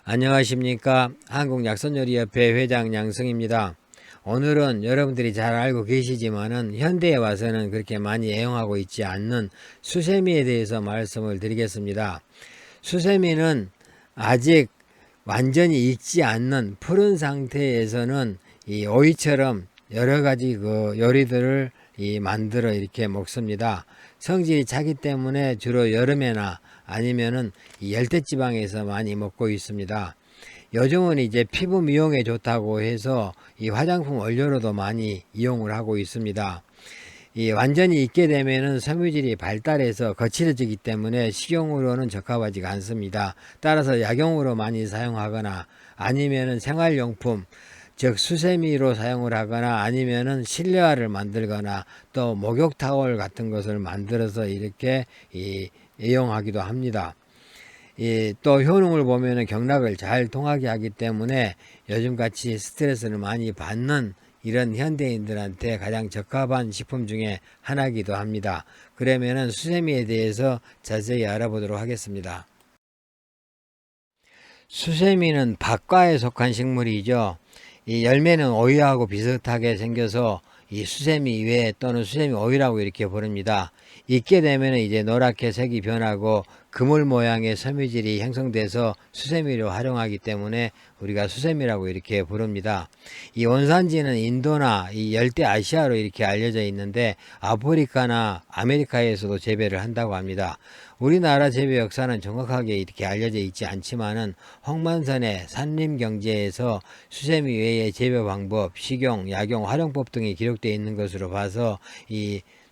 안녕하십니까. 한국약선요리협회 회장 양승입니다. 오늘은 여러분들이 잘 알고 계시지만은 현대에 와서는 그렇게 많이 애용하고 있지 않는 수세미에 대해서 말씀을 드리겠습니다. 수세미는 아직 완전히 익지 않는 푸른 상태에서는 이 오이처럼 여러 가지 요리들을 만들어 이렇게 먹습니다. 성질이 차기 때문에 주로 여름에나 아니면은 열대지방에서 많이 먹고 있습니다. 요즘은 이제 피부 미용에 좋다고 해서 이 화장품 원료로도 많이 이용을 하고 있습니다. 완전히 익게 되면은 섬유질이 발달해서 거칠어지기 때문에 식용으로는 적합하지가 않습니다. 따라서 약용으로 많이 사용하거나 아니면은 생활용품, 즉 수세미로 사용을 하거나 아니면은 실내화를 만들거나 또 목욕 타월 같은 것을 만들어서 이렇게 애용하기도 합니다. 또 효능을 보면은 경락을 잘 통하게 하기 때문에 요즘같이 스트레스를 많이 받는 이런 현대인들한테 가장 적합한 식품 중에 하나이기도 합니다. 그러면은 수세미에 대해서 자세히 알아보도록 하겠습니다. 수세미는 박과에 속한 식물이죠. 이 열매는 오이하고 비슷하게 생겨서 이 수세미 외 또는 수세미 오이라고 이렇게 부릅니다. 익게 되면 이제 노랗게 색이 변하고 그물 모양의 섬유질이 형성돼서 수세미로 활용하기 때문에 우리가 수세미라고 이렇게 부릅니다. 이 원산지는 인도나 이 열대 아시아로 이렇게 알려져 있는데 아프리카나 아메리카에서도 재배를 한다고 합니다. 우리나라 재배 역사는 정확하게 이렇게 알려져 있지 않지만은 홍만선의 산림경제에서 수세미 외의 재배 방법, 식용, 약용, 활용법 등이 기록되어 있는 것으로 봐서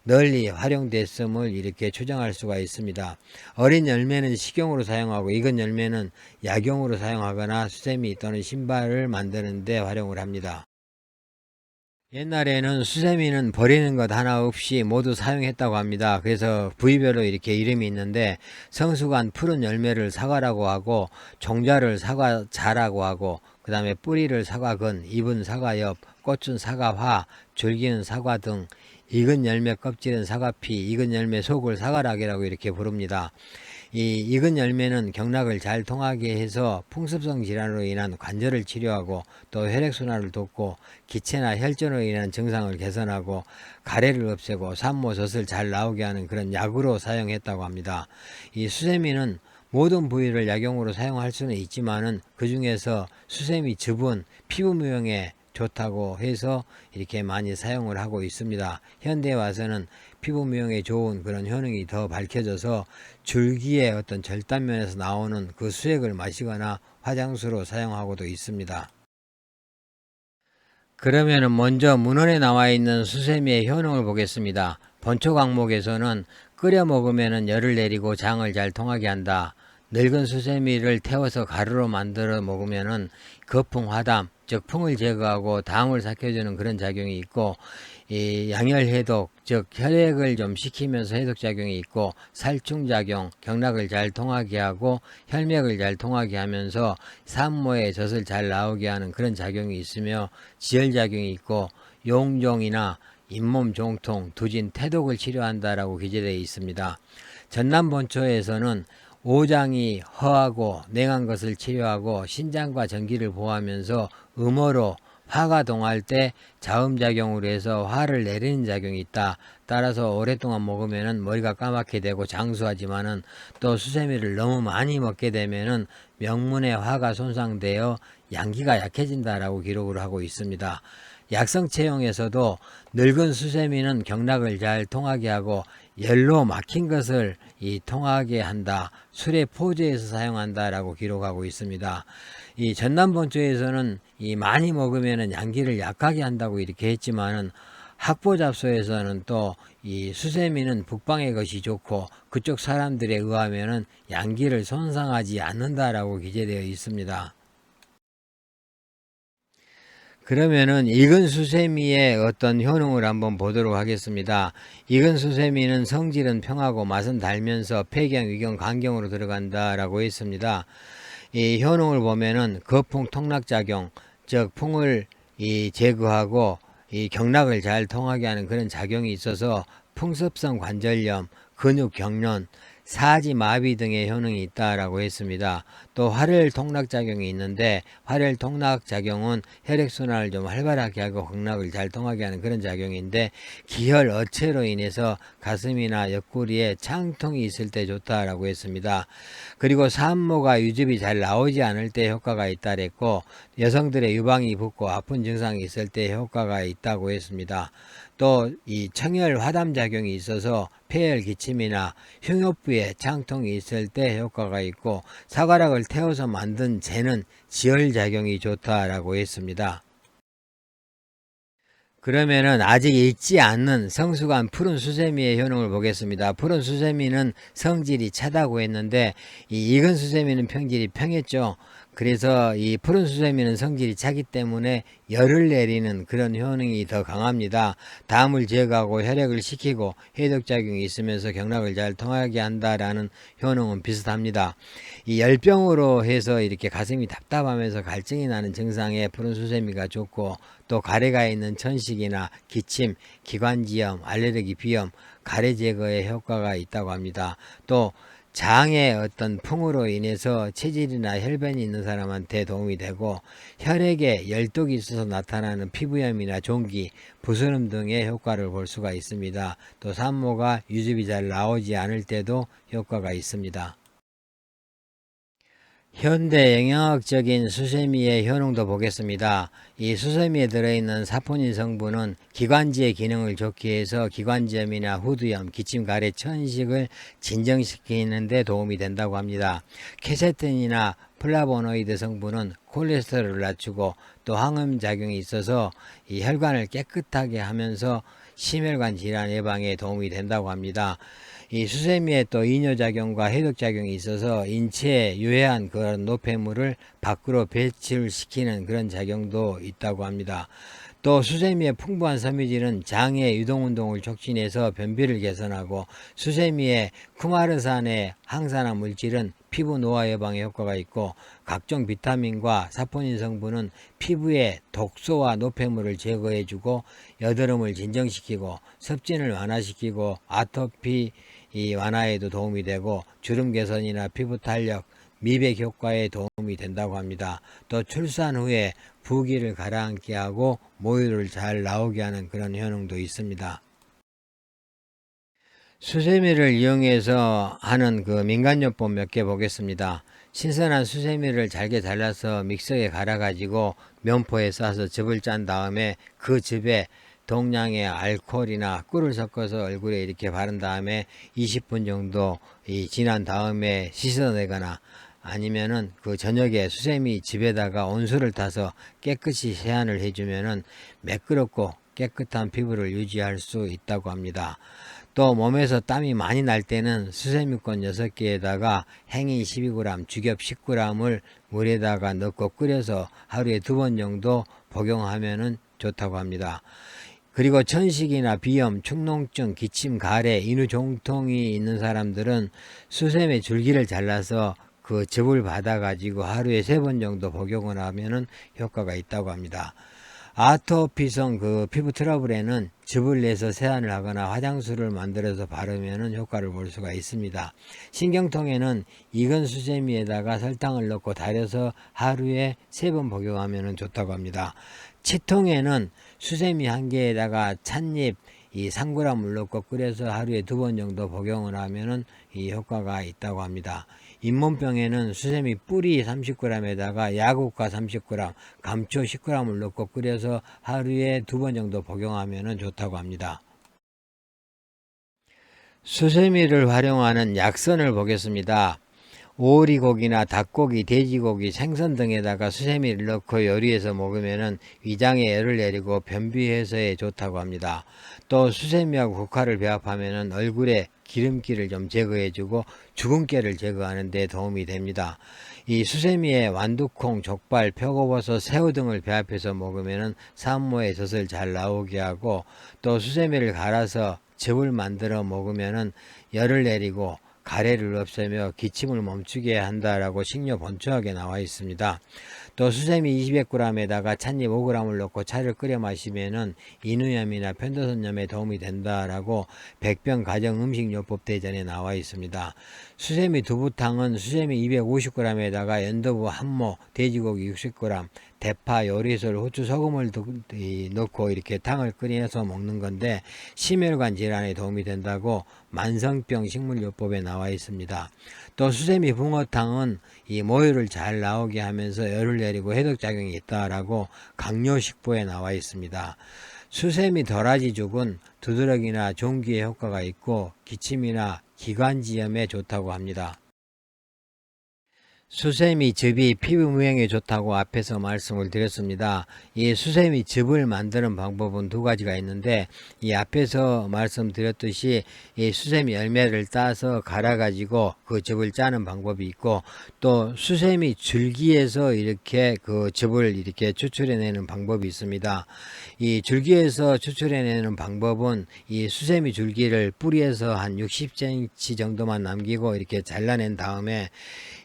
널리 활용됐음을 이렇게 추정할 수가 있습니다. 어린 열매는 식용으로 사용하고 익은 열매는 약용으로 사용하거나 수세미 또는 신발을 만드는 데 활용을 합니다. 옛날에는 수세미는 버리는 것 하나 없이 모두 사용했다고 합니다. 그래서 부위별로 이렇게 이름이 있는데 성수간 푸른 열매를 사과라고 하고 종자를 사과자라고 하고 그 다음에 뿌리를 사과근, 잎은 사과엽, 꽃은 사과화, 줄기는 사과 등 익은 열매 껍질은 사과피, 익은 열매 속을 사과락이라고 이렇게 부릅니다. 이 익은 열매는 경락을 잘 통하게 해서 풍습성 질환으로 인한 관절을 치료하고 또 혈액순환을 돕고 기체나 혈전으로 인한 증상을 개선하고 가래를 없애고 산모 젖을 잘 나오게 하는 그런 약으로 사용했다고 합니다. 이 수세미는 모든 부위를 약용으로 사용할 수는 있지만은 그 중에서 수세미 즙은 피부 미용에 좋다고 해서 이렇게 많이 사용을 하고 있습니다. 현대에 와서는 피부 미용에 좋은 그런 효능이 더 밝혀져서 줄기의 어떤 절단면에서 나오는 그 수액을 마시거나 화장수로 사용하고도 있습니다. 그러면은 먼저 문헌에 나와 있는 수세미의 효능을 보겠습니다. 본초 강목에서는 끓여 먹으면 열을 내리고 장을 잘 통하게 한다. 늙은 수세미를 태워서 가루로 만들어 먹으면은 거풍 화담, 즉 풍을 제거하고 담을 삭혀주는 그런 작용이 있고, 이 양열 해독, 즉 혈액을 좀 식히면서 해독 작용이 있고, 살충 작용, 경락을 잘 통하게 하고 혈맥을 잘 통하게 하면서 산모의 젖을 잘 나오게 하는 그런 작용이 있으며, 지혈 작용이 있고 용종이나 잇몸 종통, 두진, 태독을 치료한다라고 기재되어 있습니다. 전남본초에서는 오장이 허하고 냉한 것을 치료하고 신장과 전기를 보호하면서 음어로 화가 동할 때 자음작용으로 해서 화를 내리는 작용이 있다. 따라서 오랫동안 먹으면 머리가 까맣게 되고 장수하지만은 또 수세미를 너무 많이 먹게 되면은 명문의 화가 손상되어 양기가 약해진다라고 기록을 하고 있습니다. 약성체형에서도 늙은 수세미는 경락을 잘 통하게 하고 열로 막힌 것을 통하게 한다. 술의 포제에서 사용한다라고 기록하고 있습니다. 이 전남본초에서는 많이 먹으면 양기를 약하게 한다고 이렇게 했지만은 학보잡소에서는 또 이 수세미는 북방의 것이 좋고 그쪽 사람들에 의하면은 양기를 손상하지 않는다라고 기재되어 있습니다. 그러면은 익은 수세미의 어떤 효능을 한번 보도록 하겠습니다. 익은 수세미는 성질은 평하고 맛은 달면서 폐경, 위경, 간경으로 들어간다라고 했습니다. 이 효능을 보면은 거풍 통락작용, 즉 풍을 제거하고 이 경락을 잘 통하게 하는 그런 작용이 있어서 풍습성 관절염, 근육 경련, 사지 마비 등의 효능이 있다라고 했습니다. 또 활혈 통락 작용이 있는데 활혈 통락 작용은 혈액순환을 좀 활발하게 하고 경락을 잘 통하게 하는 그런 작용인데 기혈 어체로 인해서 가슴이나 옆구리에 창통이 있을 때 좋다라고 했습니다. 그리고 산모가 유즙이 잘 나오지 않을 때 효과가 있다 그랬고 여성들의 유방이 붓고 아픈 증상이 있을 때 효과가 있다고 했습니다. 또 이 청혈 화담 작용이 있어서 폐혈 기침이나 흉엽부에 창통이 있을 때 효과가 있고 사과락을 태워서 만든 재는 지혈 작용이 좋다라고 했습니다. 그러면은 아직 익지 않는 성수간 푸른 수세미의 효능을 보겠습니다. 푸른 수세미는 성질이 차다고 했는데 이 익은 수세미는 평질이 평했죠. 그래서 이 푸른 수세미는 성질이 차기 때문에 열을 내리는 그런 효능이 더 강합니다. 담을 제거하고 혈액을 식히고 해독작용이 있으면서 경락을 잘 통하게 한다라는 효능은 비슷합니다. 이 열병으로 해서 이렇게 가슴이 답답하면서 갈증이 나는 증상에 푸른 수세미가 좋고 또 가래가 있는 천식이나 기침, 기관지염, 알레르기 비염, 가래 제거에 효과가 있다고 합니다. 또 장의 어떤 풍으로 인해서 체질이나 혈변이 있는 사람한테 도움이 되고 혈액에 열독이 있어서 나타나는 피부염이나 종기, 부스럼 등의 효과를 볼 수가 있습니다. 또 산모가 유즙이 잘 나오지 않을 때도 효과가 있습니다. 현대 영양학적인 수세미의 효능도 보겠습니다. 이 수세미에 들어있는 사포닌 성분은 기관지의 기능을 좋게 해서 기관지염이나 후두염, 기침, 가래, 천식을 진정시키는 데 도움이 된다고 합니다. 케세틴이나 플라보노이드 성분은 콜레스테롤을 낮추고 또 항암 작용이 있어서 이 혈관을 깨끗하게 하면서 심혈관 질환 예방에 도움이 된다고 합니다. 이 수세미에 또 이뇨작용과 해독작용이 있어서 인체에 유해한 그런 노폐물을 밖으로 배출을 시키는 그런 작용도 있다고 합니다. 또 수세미의 풍부한 섬유질은 장의 유동운동을 촉진해서 변비를 개선하고 수세미의 쿠마르산의 항산화 물질은 피부 노화 예방에 효과가 있고 각종 비타민과 사포닌 성분은 피부의 독소와 노폐물을 제거해주고 여드름을 진정시키고 습진을 완화시키고 아토피 완화에도 도움이 되고 주름 개선이나 피부 탄력, 미백 효과에 도움이 된다고 합니다. 또 출산 후에 부기를 가라앉게 하고 모유를 잘 나오게 하는 그런 효능도 있습니다. 수세미를 이용해서 하는 그 민간요법 몇 개 보겠습니다. 신선한 수세미를 잘게 잘라서 믹서기에 갈아가지고 면포에 싸서 즙을 짠 다음에 그 즙에 동량의 알코올이나 꿀을 섞어서 얼굴에 이렇게 바른 다음에 20분 정도 지난 다음에 씻어내거나 아니면은 그 저녁에 수세미 즙에다가 온수를 타서 깨끗이 세안을 해주면은 매끄럽고 깨끗한 피부를 유지할 수 있다고 합니다. 또 몸에서 땀이 많이 날 때는 수세미권 6개에다가 행인 12g, 죽엽 10g을 물에다가 넣고 끓여서 하루에 2번 정도 복용하면 좋다고 합니다. 그리고 천식이나 비염, 축농증, 기침, 가래, 인후종통이 있는 사람들은 수세미 줄기를 잘라서 그 즙을 받아 가지고 하루에 3번 정도 복용을 하면은 효과가 있다고 합니다. 아토피성 그 피부 트러블에는 즙을 내서 세안을 하거나 화장수를 만들어서 바르면 효과를 볼 수가 있습니다. 신경통에는 익은 수세미에다가 설탕을 넣고 달여서 하루에 3번 복용하면 좋다고 합니다. 치통에는 수세미 1개에다가 찻잎 3g을 넣고 끓여서 하루에 2번 정도 복용을 하면 이 효과가 있다고 합니다. 잇몸병에는 수세미 뿌리 30g에다가 야국화 30g, 감초 10g을 넣고 끓여서 하루에 2번 정도 복용하면 좋다고 합니다. 수세미를 활용하는 약선을 보겠습니다. 오리고기나 닭고기, 돼지고기, 생선 등에다가 수세미를 넣고 요리해서 먹으면 위장에 열을 내리고 변비 해소에 좋다고 합니다. 또 수세미하고 국화를 배합하면 얼굴에 기름기를 좀 제거해주고 주근깨를 제거하는 데 도움이 됩니다. 이 수세미에 완두콩, 족발, 표고버섯, 새우 등을 배합해서 먹으면 산모의 젖을 잘 나오게 하고 또 수세미를 갈아서 즙을 만들어 먹으면 열을 내리고 가래를 없애며 기침을 멈추게 한다라고 식료 본초학에 나와 있습니다. 또 수세미 200g에다가 찻잎 5g을 넣고 차를 끓여 마시면은 인후염이나 편도선염에 도움이 된다라고 백병 가정 음식요법 대전에 나와 있습니다. 수세미 두부탕은 수세미 250g에다가 연두부 한모, 돼지고기 60g, 대파, 요리술, 후추, 소금을 넣고 이렇게 탕을 끓여서 먹는 건데 심혈관 질환에 도움이 된다고 만성병 식물요법에 나와 있습니다. 또 수세미 붕어탕은 이 모유를 잘 나오게 하면서 열을 내리고 해독작용이 있다라고 강요식보에 나와 있습니다. 수세미 도라지죽은 두드러기나 종기에 효과가 있고 기침이나 기관지염에 좋다고 합니다. 수세미 즙이 피부 무형에 좋다고 앞에서 말씀을 드렸습니다. 이 수세미 즙을 만드는 방법은 두 가지가 있는데 이 앞에서 말씀드렸듯이 이 수세미 열매를 따서 갈아 가지고 그 즙을 짜는 방법이 있고 또 수세미 줄기에서 이렇게 그 즙을 이렇게 추출해내는 방법이 있습니다. 이 줄기에서 추출해내는 방법은 이 수세미 줄기를 뿌리에서 한 60cm 정도만 남기고 이렇게 잘라낸 다음에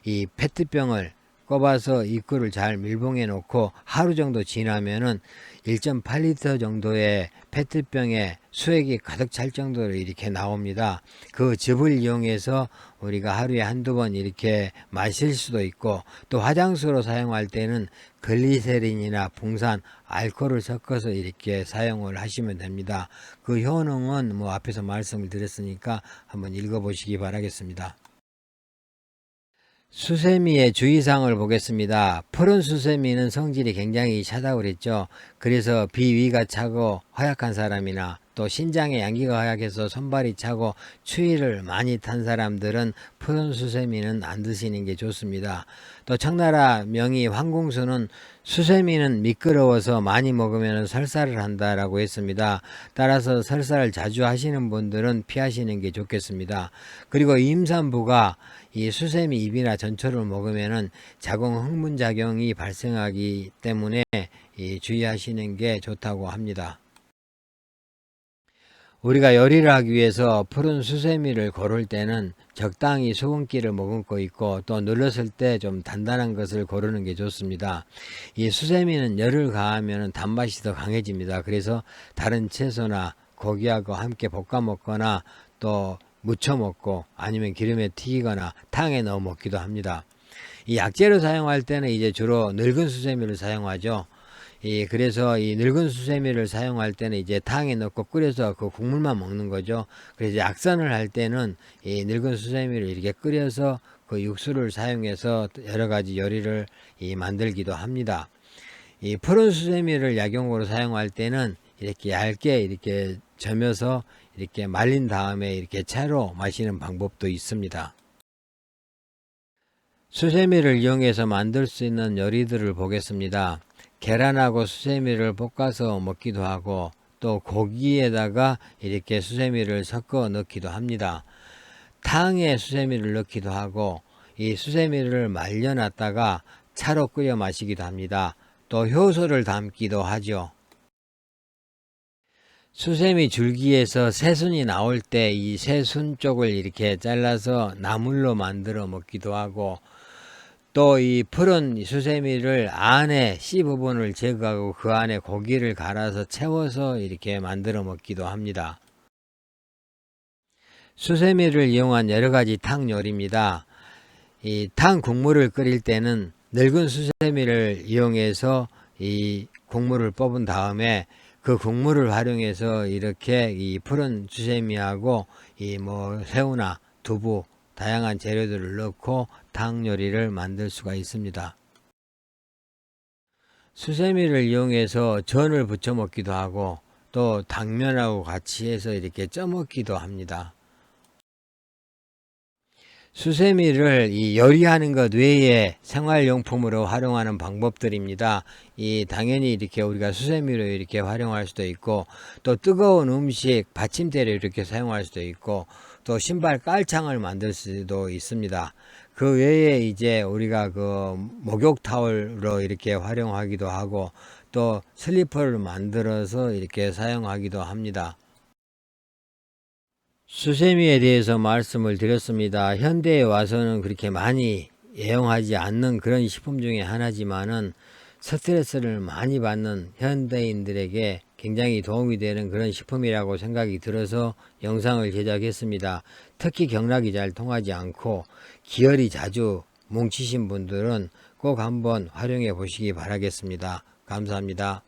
이 페트병을 꼽아서 입구를 잘 밀봉해 놓고 하루 정도 지나면은 1.8리터 정도의 페트병에 수액이 가득 찰 정도로 이렇게 나옵니다. 그 즙을 이용해서 우리가 하루에 한두 번 이렇게 마실 수도 있고 또 화장수로 사용할 때는 글리세린이나 붕산, 알코올을 섞어서 이렇게 사용을 하시면 됩니다. 그 효능은 뭐 앞에서 말씀을 드렸으니까 한번 읽어보시기 바라겠습니다. 수세미의 주의사항을 보겠습니다. 푸른 수세미는 성질이 굉장히 차다고 그랬죠. 그래서 비위가 차고 허약한 사람이나 또 신장에 양기가 허약해서 손발이 차고 추위를 많이 탄 사람들은 푸른 수세미는 안 드시는 게 좋습니다. 또 청나라 명의 황궁수는 수세미는 미끄러워서 많이 먹으면 설사를 한다라고 했습니다. 따라서 설사를 자주 하시는 분들은 피하시는 게 좋겠습니다. 그리고 임산부가 이 수세미 잎이나 전초를 먹으면은 자궁 항문작용이 발생하기 때문에 주의하시는 게 좋다고 합니다. 우리가 요리를 하기 위해서 푸른 수세미를 고를 때는 적당히 수분기를 머금고 있고 또 눌렀을 때 좀 단단한 것을 고르는 게 좋습니다. 이 수세미는 열을 가하면 단맛이 더 강해집니다. 그래서 다른 채소나 고기하고 함께 볶아 먹거나 또 무쳐 먹고 아니면 기름에 튀기거나 탕에 넣어 먹기도 합니다. 이 약재로 사용할 때는 이제 주로 늙은 수세미를 사용하죠. 그래서 이 늙은 수세미를 사용할 때는 이제 탕에 넣고 끓여서 그 국물만 먹는 거죠. 그래서 약선을 할 때는 이 늙은 수세미를 이렇게 끓여서 그 육수를 사용해서 여러 가지 요리를 만들기도 합니다. 이 푸른 수세미를 약용으로 사용할 때는 이렇게 얇게 이렇게 저며서 이렇게 말린 다음에 이렇게 차로 마시는 방법도 있습니다. 수세미를 이용해서 만들 수 있는 요리들을 보겠습니다. 계란하고 수세미를 볶아서 먹기도 하고 또 고기에다가 이렇게 수세미를 섞어 넣기도 합니다. 탕에 수세미를 넣기도 하고 이 수세미를 말려놨다가 차로 끓여 마시기도 합니다. 또 효소를 담기도 하죠. 수세미 줄기에서 새순이 나올 때 이 새순 쪽을 이렇게 잘라서 나물로 만들어 먹기도 하고 또 이 푸른 수세미를 안에 씨 부분을 제거하고 그 안에 고기를 갈아서 채워서 이렇게 만들어 먹기도 합니다. 수세미를 이용한 여러 가지 탕 요리입니다. 이 탕 국물을 끓일 때는 늙은 수세미를 이용해서 이 국물을 뽑은 다음에 그 국물을 활용해서 이렇게 이 푸른 수세미하고 이 뭐 새우나 두부 다양한 재료들을 넣고 탕 요리를 만들 수가 있습니다. 수세미를 이용해서 전을 부쳐 먹기도 하고 또 당면하고 같이 해서 이렇게 쪄 먹기도 합니다. 수세미를 이 요리하는 것 외에 생활용품으로 활용하는 방법들입니다. 당연히 이렇게 우리가 수세미로 이렇게 활용할 수도 있고 또 뜨거운 음식 받침대로 이렇게 사용할 수도 있고 또 신발 깔창을 만들 수도 있습니다. 그 외에 이제 우리가 그 목욕 타월로 이렇게 활용하기도 하고 또 슬리퍼를 만들어서 이렇게 사용하기도 합니다. 수세미에 대해서 말씀을 드렸습니다. 현대에 와서는 그렇게 많이 애용하지 않는 그런 식품 중에 하나지만은 스트레스를 많이 받는 현대인들에게 굉장히 도움이 되는 그런 식품이라고 생각이 들어서 영상을 제작했습니다. 특히 경락이 잘 통하지 않고 기혈이 자주 뭉치신 분들은 꼭 한번 활용해 보시기 바라겠습니다. 감사합니다.